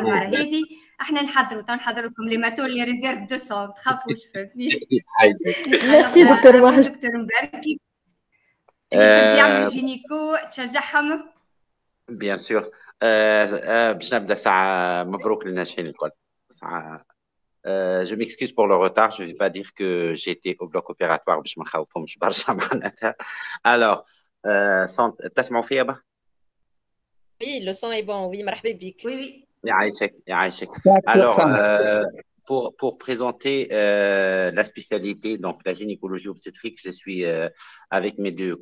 المره هذه احنا نحضروا لكم لي ماتور لي ريزيرف 200 ما تخافوش فهمتني. ميرسي دكتور واحد. دكتور مباركي اللي يحب يعمل جينيكو تشجعهم. بيان سور. باش نبدا ساعه مبروك للناشئين الكل. ساعه je m'excuse pour le retard, je vais pas dire que j'étais au bloc opératoire باش ما نخوفهمش برشا معناتها. Alors تسمعوا فيا با؟ Oui, le son est bon, oui, مرحبا بك. Oui. يعيشك. Alors pour présenter la spécialité, donc la gynécologie obstétrique, je suis avec mes deux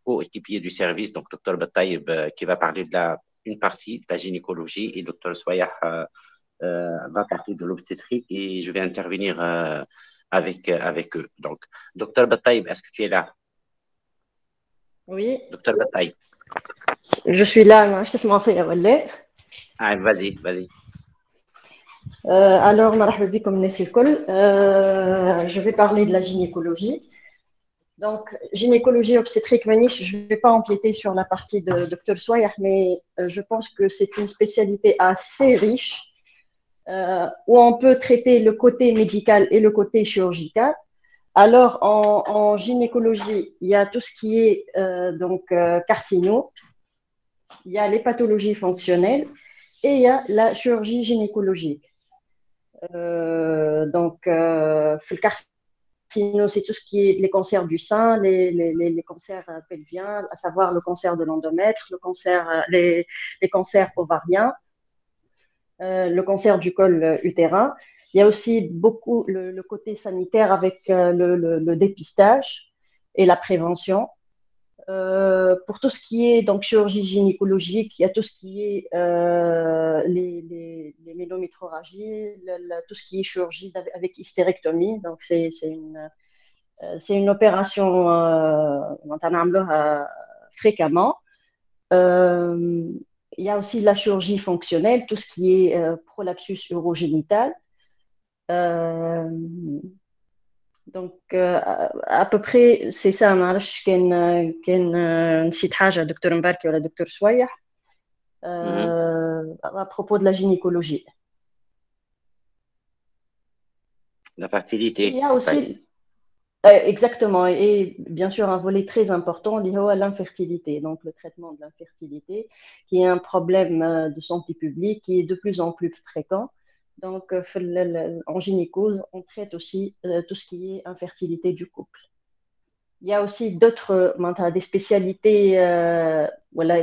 coéquipiers du service, donc Dr Battaïb qui va parler de une partie de la gynécologie et Dr Soyah va parler de l'obstétrique et je vais intervenir avec eux. Donc, Dr Battaïb, est-ce que tu es là? Oui. Dr Battaïb. Je suis là, je t'ai fait voilà. Vas-y. Alors, مرحبا بكم الناس الكل. Je vais parler de la gynécologie. Donc, gynécologie obstétrique, je ne vais pas empiéter sur la partie de Dr Soyah, mais je pense que c'est une spécialité assez riche où on peut traiter le côté médical et le côté chirurgical. Alors, en gynécologie, il y a tout ce qui est carcino, il y a les pathologies fonctionnelles et il y a la chirurgie gynécologique. Le carcino, c'est tout ce qui est les cancers du sein, les cancers pelviens, à savoir le cancer de l'endomètre, les cancers ovariens, le cancer du col utérin. Il y a aussi beaucoup le côté sanitaire avec le dépistage et la prévention. Pour tout ce qui est donc chirurgie gynécologique, il y a tout ce qui est les ménométrorragies, tout ce qui est chirurgie avec hystérectomie. Donc c'est une opération fréquemment. Il y a aussi la chirurgie fonctionnelle, tout ce qui est prolapsus urogénital. Donc à peu près c'est ça. معرفش كان نسيت حاجه دكتور مباركي ولا دكتور سويح à propos de la gynécologie. La fertilité. Il y a aussi exactement, et bien sûr un volet très important lié à l'infertilité, donc le traitement de l'infertilité qui est un problème de santé publique qui est de plus en plus fréquent. Donc, en gynécose, on traite aussi tout ce qui est infertilité du couple. Il y a aussi d'autres, des spécialités, voilà,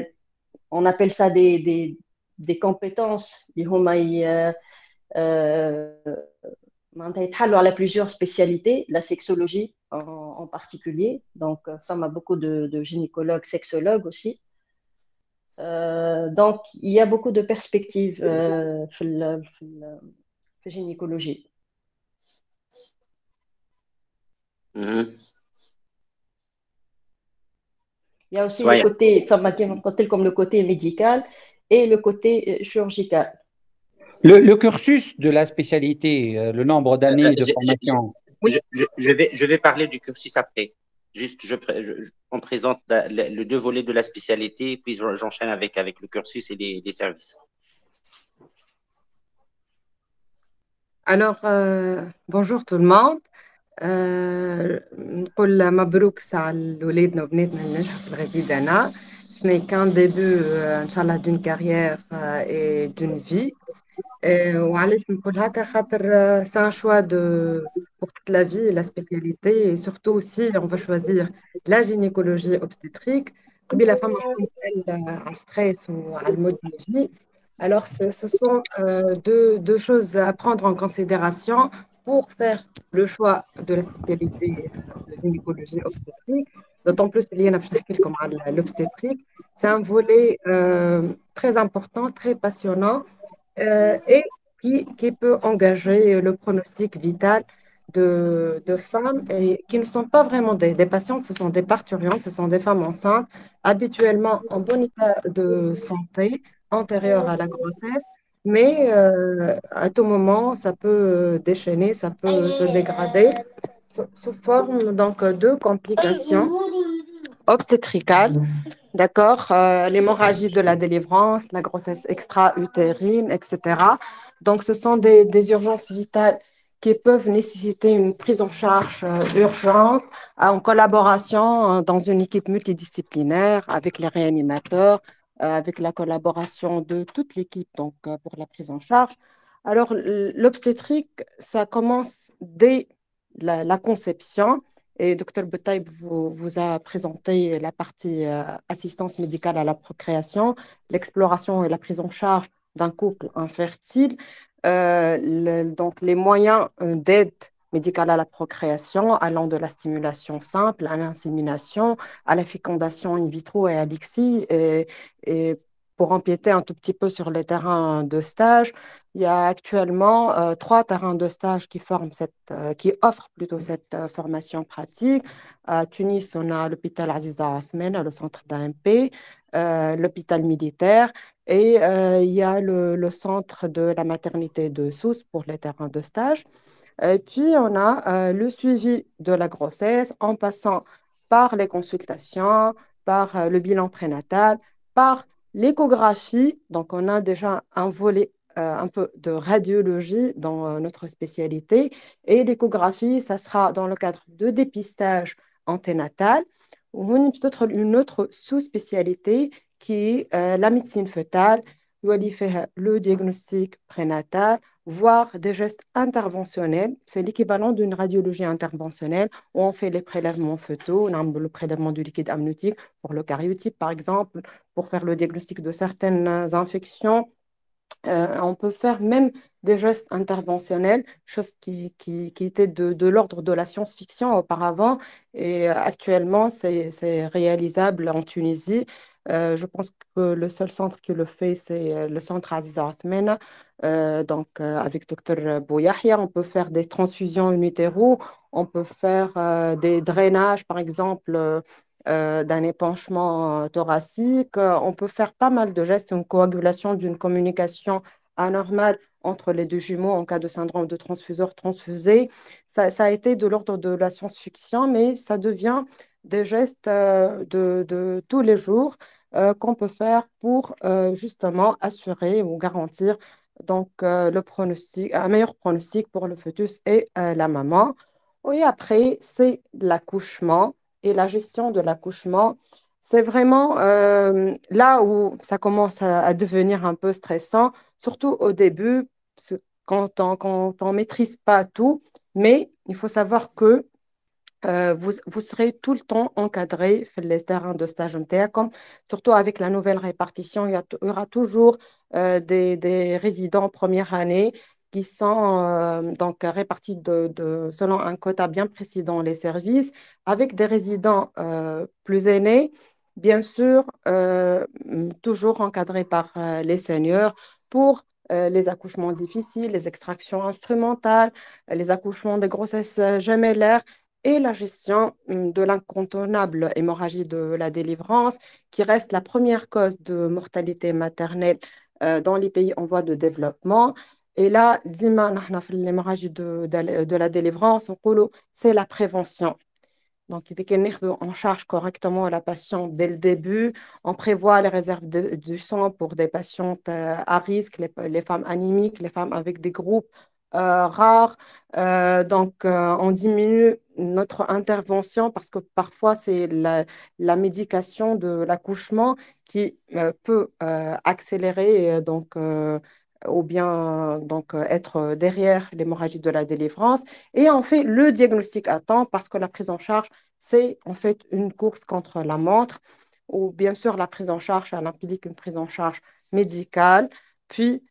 on appelle ça des compétences. Il y a plusieurs spécialités, la sexologie en particulier. Donc, femme a beaucoup de gynécologues, sexologues aussi. Donc, il y a beaucoup de perspectives في gynécologie. Il y a aussi le côté, comme le côté médical et le côté chirurgical. Le cursus de la spécialité, le nombre d'années de formation. Je vais parler du cursus après. Juste, on présente les deux volets de la spécialité, puis j'enchaîne avec le cursus et les services. Alors, bonjour tout le monde. نقول مبروك ساعة لولادنا وبناتنا اللي نجحوا في الغزيد هنا. Ce n'est qu'un début, Inch'Allah, d'une carrière et d'une vie. وعلاش نقول هكا خاطر c'est un choix pour toute la vie, la spécialité, et surtout si on va choisir la gynécologie obstétrique, قبل فما شكون سأل على الستريس وعلى المود de vie. Alors, ce sont deux choses à prendre en considération pour faire le choix de la spécialité de gynécologie obstétrique. D'autant plus qu'il y a l'obstétrique. C'est un volet très important, très passionnant et qui peut engager le pronostic vital de femmes et qui ne sont pas vraiment des patientes, ce sont des parturientes, ce sont des femmes enceintes, habituellement en bon état de santé, antérieure à la grossesse, mais à tout moment, ça peut déchaîner, ça peut se dégrader sous forme donc, de complications obstétricales. D'accord, l'hémorragie de la délivrance, la grossesse extra-utérine, etc. Donc, ce sont des urgences vitales qui peuvent nécessiter une prise en charge urgente en collaboration dans une équipe multidisciplinaire avec les réanimateurs, avec la collaboration de toute l'équipe donc, pour la prise en charge. Alors, l'obstétrique, ça commence dès la conception. Et Dr Boutaïb vous a présenté la partie assistance médicale à la procréation, l'exploration et la prise en charge d'un couple infertile, donc les moyens d'aide médicale à la procréation, allant de la stimulation simple à l'insémination, à la fécondation in vitro et à l'ICSI. Et pour empiéter un tout petit peu sur les terrains de stage, il y a actuellement 3 terrains de stage qui offrent plutôt cette formation pratique. À Tunis, on a l'hôpital Aziza Othmane, le centre d'AMP, l'hôpital militaire, et il y a le centre de la maternité de Sousse pour les terrains de stage. Et puis, on a le suivi de la grossesse en passant par les consultations, par le bilan prénatal, par l'échographie. Donc, on a déjà un volet un peu de radiologie dans notre spécialité. Et l'échographie, ça sera dans le cadre de dépistage anténatal. On a peut-être une autre sous-spécialité qui est la médecine fœtale, où il fait le diagnostic prénatal, voire des gestes interventionnels. C'est l'équivalent d'une radiologie interventionnelle où on fait les prélèvements fœtaux, on a le prélèvement du liquide amniotique pour le cariotype, par exemple, pour faire le diagnostic de certaines infections. On peut faire même des gestes interventionnels, chose qui était de l'ordre de la science-fiction auparavant. Et actuellement, c'est réalisable en Tunisie. Je pense que le seul centre qui le fait, c'est le centre Aziza Othmane. Avec Dr Bouyahia, on peut faire des transfusions in utero, on peut faire des drainages, par exemple, d'un épanchement thoracique. On peut faire pas mal de gestes, une coagulation d'une communication anormale entre les deux jumeaux en cas de syndrome de transfuseur-transfusé. Ça a été de l'ordre de la science-fiction, mais ça devient des gestes de tous les jours qu'on peut faire pour justement assurer ou garantir donc, le pronostic, un meilleur pronostic pour le fœtus et la maman. Et après, c'est l'accouchement et la gestion de l'accouchement. C'est vraiment là où ça commence à devenir un peu stressant, surtout au début, quand on maîtrise pas tout. Mais il faut savoir que vous serez tout le temps encadré sur les terrains de stage comme surtout avec la nouvelle répartition, il y aura toujours des résidents première année qui sont donc répartis selon un quota bien précis dans les services, avec des résidents plus aînés, bien sûr, toujours encadrés par les seniors pour les accouchements difficiles, les extractions instrumentales, les accouchements de grossesse gemellaire et la gestion de l'incontournable hémorragie de la délivrance, qui reste la première cause de mortalité maternelle dans les pays en voie de développement. Et là, dima, l'hémorragie de la délivrance, c'est la prévention. Donc, il faut en charge correctement la patiente dès le début. On prévoit les réserves du sang pour des patientes à risque, les femmes anémiques, les femmes avec des groupes rares. On diminue notre intervention parce que parfois, c'est la médication de l'accouchement qui peut accélérer ou bien être derrière l'hémorragie de la délivrance. Et on fait le diagnostic à temps parce que la prise en charge, c'est en fait une course contre la montre, ou bien sûr la prise en charge, elle implique une prise en charge médicale, puis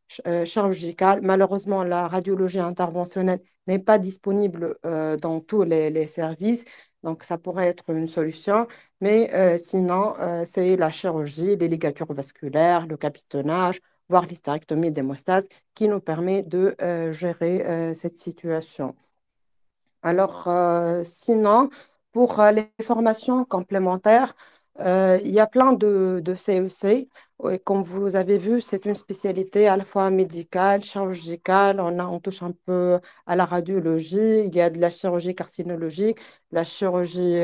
chirurgicale. Malheureusement, la radiologie interventionnelle n'est pas disponible dans tous les services, donc ça pourrait être une solution. Mais sinon, c'est la chirurgie, les ligatures vasculaires, le capitonnage, voire l'hystérectomie d'hémostase, qui nous permet de gérer cette situation. Alors, sinon, pour les formations complémentaires, Il y a plein de CEC. Et comme vous avez vu, c'est une spécialité à la fois médicale, chirurgicale. On touche un peu à la radiologie. Il y a de la chirurgie carcinologique, la chirurgie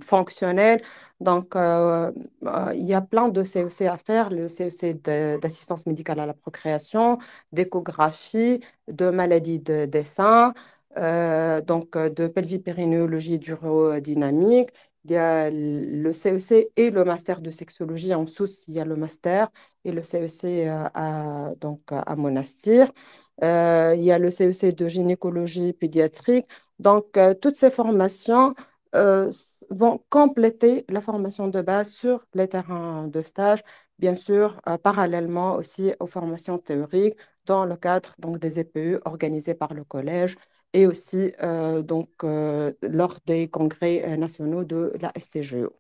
fonctionnelle. Donc, il y a plein de CEC à faire. Le CEC d'assistance médicale à la procréation, d'échographie, de maladies des seins, de pelvipérinéologie d'urodynamique. Il y a le CEC et le master de sexologie. En Sousse, il y a le master et le CEC à Monastir. Il y a le CEC de gynécologie pédiatrique. Donc, toutes ces formations vont compléter la formation de base sur les terrains de stage, bien sûr, parallèlement aussi aux formations théoriques dans le cadre donc, des EPU organisés par le collège et aussi lors des congrès nationaux de la STGO.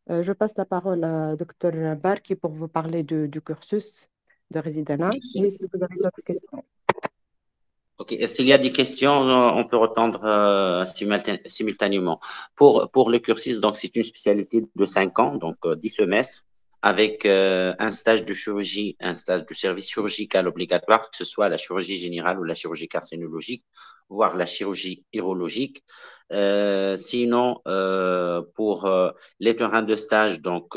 Je passe la parole à Dr Barki pour vous parler du cursus de résidana. Et si vous avez d'autres questions. Ok, s'il y a des questions, on peut répondre simultanément. Pour le cursus, donc c'est une spécialité de 5 ans, donc 10 semestres, avec un stage de chirurgie, un stage de service chirurgical obligatoire, que ce soit la chirurgie générale ou la chirurgie carcinologique, voire la chirurgie urologique. Sinon, pour les terrains de stage, donc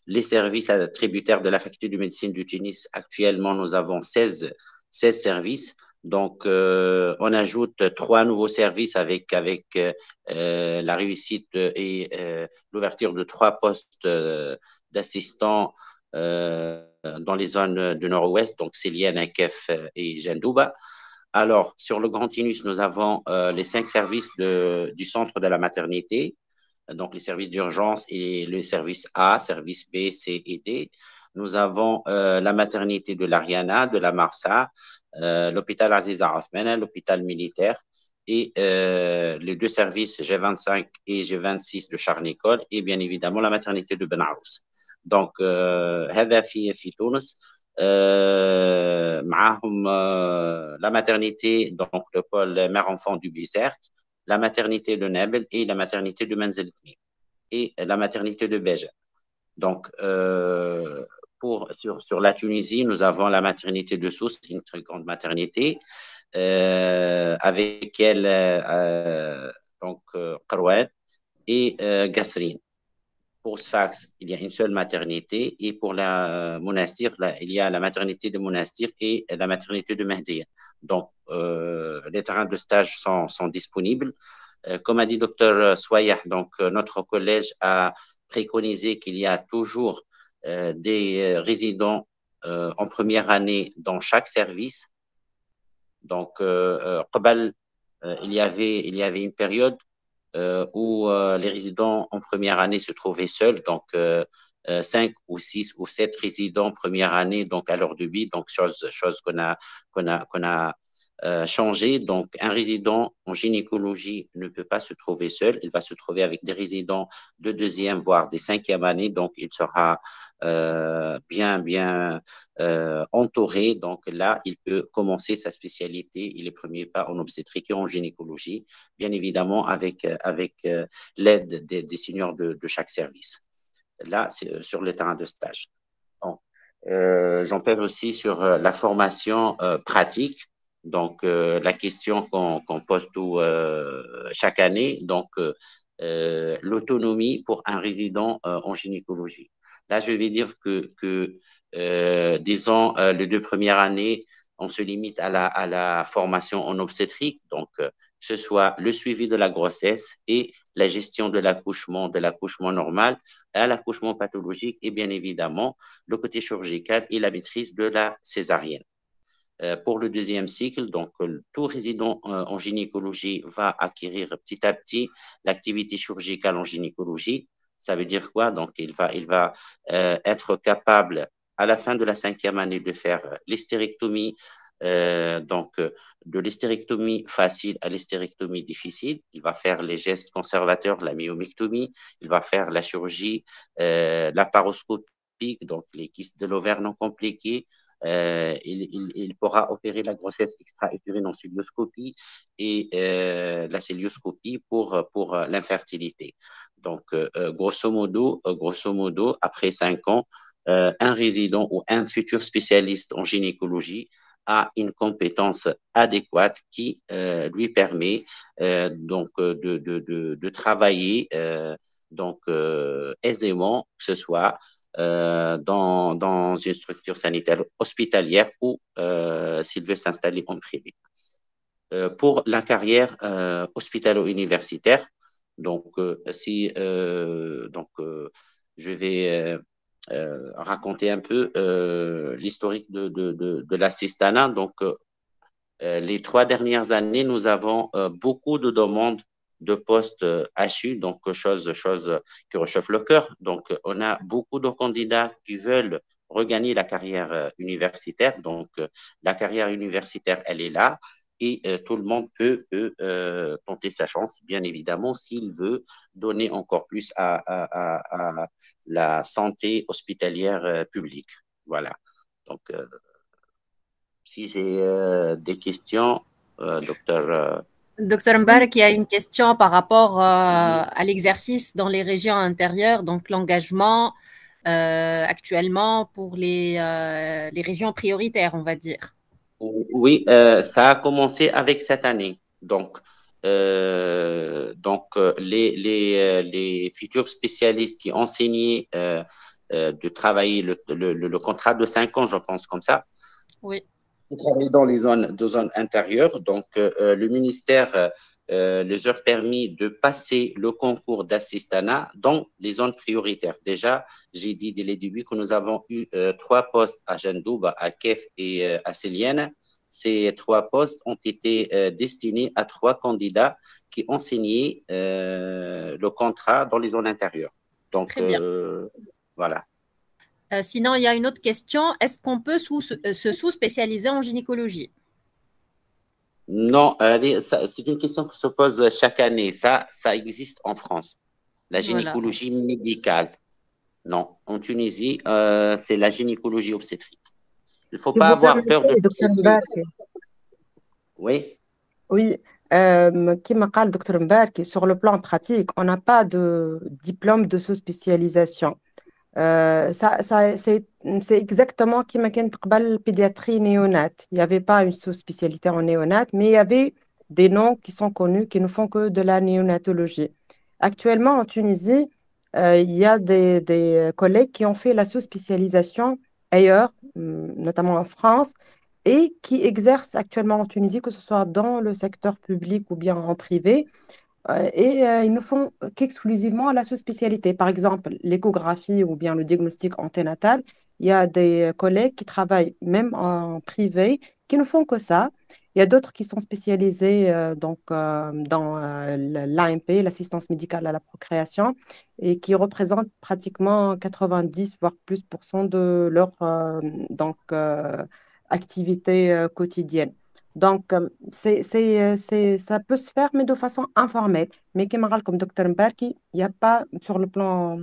les services tributaires de la faculté de médecine du Tunis, actuellement, nous avons 16 services. Donc, on ajoute 3 nouveaux services avec la réussite et l'ouverture de 3 postes d'assistants dans les zones du nord-ouest, donc Célienne, Akef et Jendouba. Alors, sur le Grand Tinus, nous avons les 5 services du centre de la maternité, donc les services d'urgence et le service A, service B, C et D. Nous avons la maternité de l'Ariana, de la Marsa, l'hôpital Aziza Othmane, l'hôpital militaire et les 2 services G25 et G26 de Charles-Nicolle et bien évidemment la maternité de Ben Aous. Donc, هذا في تونس معاهم la maternité, donc le pôle mère-enfant du Bizerte, la maternité de Nebel et la maternité de Menzeltmi et la maternité de Béja. Donc, sur la Tunisie, nous avons la maternité de Sousse, une très grande maternité, avec elle, Qaroued et Gasserine. Pour Sfax, il y a une seule maternité, et pour la Monastir, il y a la maternité de Monastir et la maternité de Mehdiya. Donc, les terrains de stage sont disponibles. Comme a dit Dr Swayah, donc notre collège a préconisé qu'il y a toujours des résidents en première année dans chaque service. Donc, il y avait une période où les résidents en première année se trouvaient seuls, donc 5 ou 6 ou 7 résidents en première année, donc à l'heure de vie, donc chose qu'on a changé. Donc, un résident en gynécologie ne peut pas se trouver seul, il va se trouver avec des résidents de 2e, voire des 5e années, donc il sera bien entouré. Donc là, il peut commencer sa spécialité et les premiers pas en obstétrique et en gynécologie, bien évidemment avec l'aide des seniors de chaque service. Là, c'est sur le terrain de stage. J'en parle aussi sur la formation pratique. Donc, la question qu'on pose chaque année, donc l'autonomie pour un résident en gynécologie. Là, je vais dire que disons, les 2 premières années, on se limite à la formation en obstétrique, donc que ce soit le suivi de la grossesse et la gestion de l'accouchement normal à l'accouchement pathologique et bien évidemment le côté chirurgical et la maîtrise de la césarienne. Pour le 2e cycle, donc tout résident en gynécologie va acquérir petit à petit l'activité chirurgicale en gynécologie. Ça veut dire quoi? Donc, il va être capable à la fin de la 5e année de faire l'hystérectomie, de l'hystérectomie facile à l'hystérectomie difficile. Il va faire les gestes conservateurs, la myomectomie, il va faire la chirurgie, la paroscopie endoscopique, donc les kystes de l'ovaire non compliqués. Il pourra opérer la grossesse extra-utérine en cilioscopie et la célioscopie pour l'infertilité. Donc, grosso modo, après 5 ans, un résident ou un futur spécialiste en gynécologie a une compétence adéquate qui lui permet de travailler aisément, que ce soit dans une structure sanitaire hospitalière ou s'il veut s'installer en privé. Pour la carrière hospitalo-universitaire, je vais raconter un peu l'historique de l'assistanat. Donc, les 3 dernières années, nous avons beaucoup de demandes de postes HU, donc chose qui réchauffe le cœur. Donc, on a beaucoup de candidats qui veulent regagner la carrière universitaire. Donc, la carrière universitaire, elle est là et tout le monde peut tenter sa chance, bien évidemment, s'il veut donner encore plus à la santé hospitalière publique. Voilà. Donc, si j'ai des questions, docteur. Docteur Mbarek, il y a une question par rapport à l'exercice dans les régions intérieures, donc l'engagement actuellement pour les régions prioritaires, on va dire. Oui, ça a commencé avec cette année. Donc, les futurs spécialistes qui enseignaient de travailler le contrat de 5 ans, je pense, comme ça. Oui. Travailler dans les zones intérieures. Donc, le ministère les a permis de passer le concours d'assistanat dans les zones prioritaires. Déjà, j'ai dit dès le début que nous avons eu 3 postes à Jendouba, à Kef et à Célienne. Ces 3 postes ont été destinés à 3 candidats qui enseignaient le contrat dans les zones intérieures. Donc, très bien. Voilà. Sinon, il y a une autre question. Est-ce qu'on peut se sous-spécialiser en gynécologie? Non, c'est une question qui se pose chaque année. Ça existe en France. La gynécologie médicale. Non, en Tunisie, c'est la gynécologie obstétrique. Il ne faut pas avoir peur de l'obstétrique. Oui. Oui, comme a dit le docteur Mbarki, sur le plan pratique, on n'a pas de diplôme de sous-spécialisation. C'est exactement comme quand la pédiatrie néonate. Il n'y avait pas une sous-spécialité en néonate, mais il y avait des noms qui sont connus qui ne font que de la néonatologie. Actuellement, en Tunisie, il y a des collègues qui ont fait la sous-spécialisation ailleurs, notamment en France, et qui exercent actuellement en Tunisie, que ce soit dans le secteur public ou bien en privé. Ils ne font qu'exclusivement la sous-spécialité. Par exemple, l'échographie ou bien le diagnostic anténatal, il y a des collègues qui travaillent même en privé qui ne font que ça. Il y a d'autres qui sont spécialisés dans l'AMP, l'assistance médicale à la procréation, et qui représentent pratiquement 90 voire plus % de leur activité quotidienne. Donc, ça peut se faire, mais de façon informelle. Mais comme docteur Mbarki, il n'y a pas, sur le plan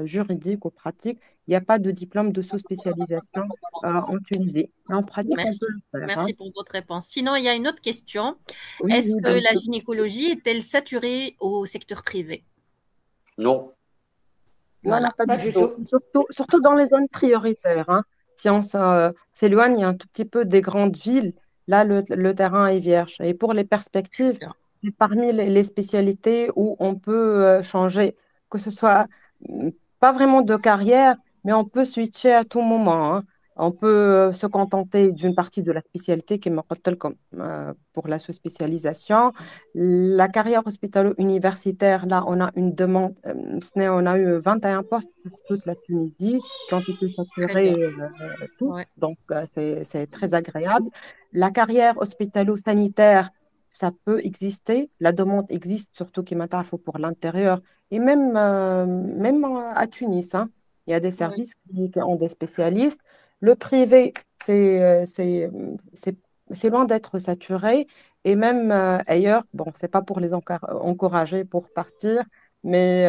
juridique ou pratique, il n'y a pas de diplôme de sous-spécialisation en Tunisie. Mais en pratique, on peut le faire. Merci pour votre réponse. Sinon, il y a une autre question. Oui, Est-ce que la gynécologie est-elle saturée au secteur privé? Non. Voilà. Non, pas du tout. Surtout dans les zones prioritaires. Si on s'éloigne un tout petit peu des grandes villes, là, le terrain est vierge. Et pour les perspectives, c'est parmi les spécialités où on peut changer, que ce soit pas vraiment de carrière, mais on peut switcher à tout moment. On peut se contenter d'une partie de la spécialité qui est comme pour la sous-spécialisation. La carrière hospitalo-universitaire, là, on a une demande, on a eu 21 postes pour toute la Tunisie qui ont été saturés tous, donc c'est très agréable. La carrière hospitalo-sanitaire, ça peut exister, la demande existe, surtout qui m'intéresse pour l'intérieur, et même à Tunis, il y a des services qui ont des spécialistes. Le privé, c'est loin d'être saturé. Et même ailleurs, bon, c'est pas pour les encourager pour partir, mais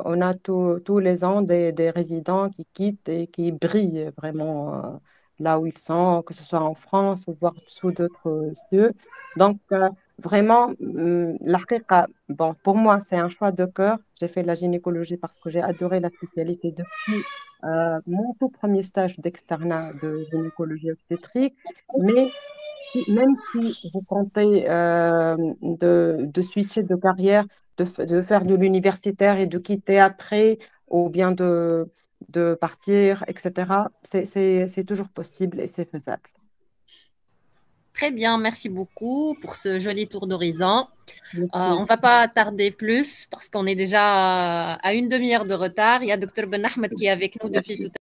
on a tous les ans des résidents qui quittent et qui brillent vraiment là où ils sont, que ce soit en France ou voire sous d'autres cieux. Donc, vraiment, l'haqiqa, bon, pour moi, c'est un choix de cœur. J'ai fait la gynécologie parce que j'ai adoré la spécialité depuis mon tout premier stage d'externat de gynécologie obstétrique. Mais même si vous comptez de switcher de carrière, de faire de l'universitaire et de quitter après, ou bien de partir, etc., c'est toujours possible et c'est faisable. Très bien, merci beaucoup pour ce joli tour d'horizon. On ne va pas tarder plus parce qu'on est déjà à une demi-heure de retard. Il y a Dr Ben Ahmed qui est avec nous depuis tout à l'heure.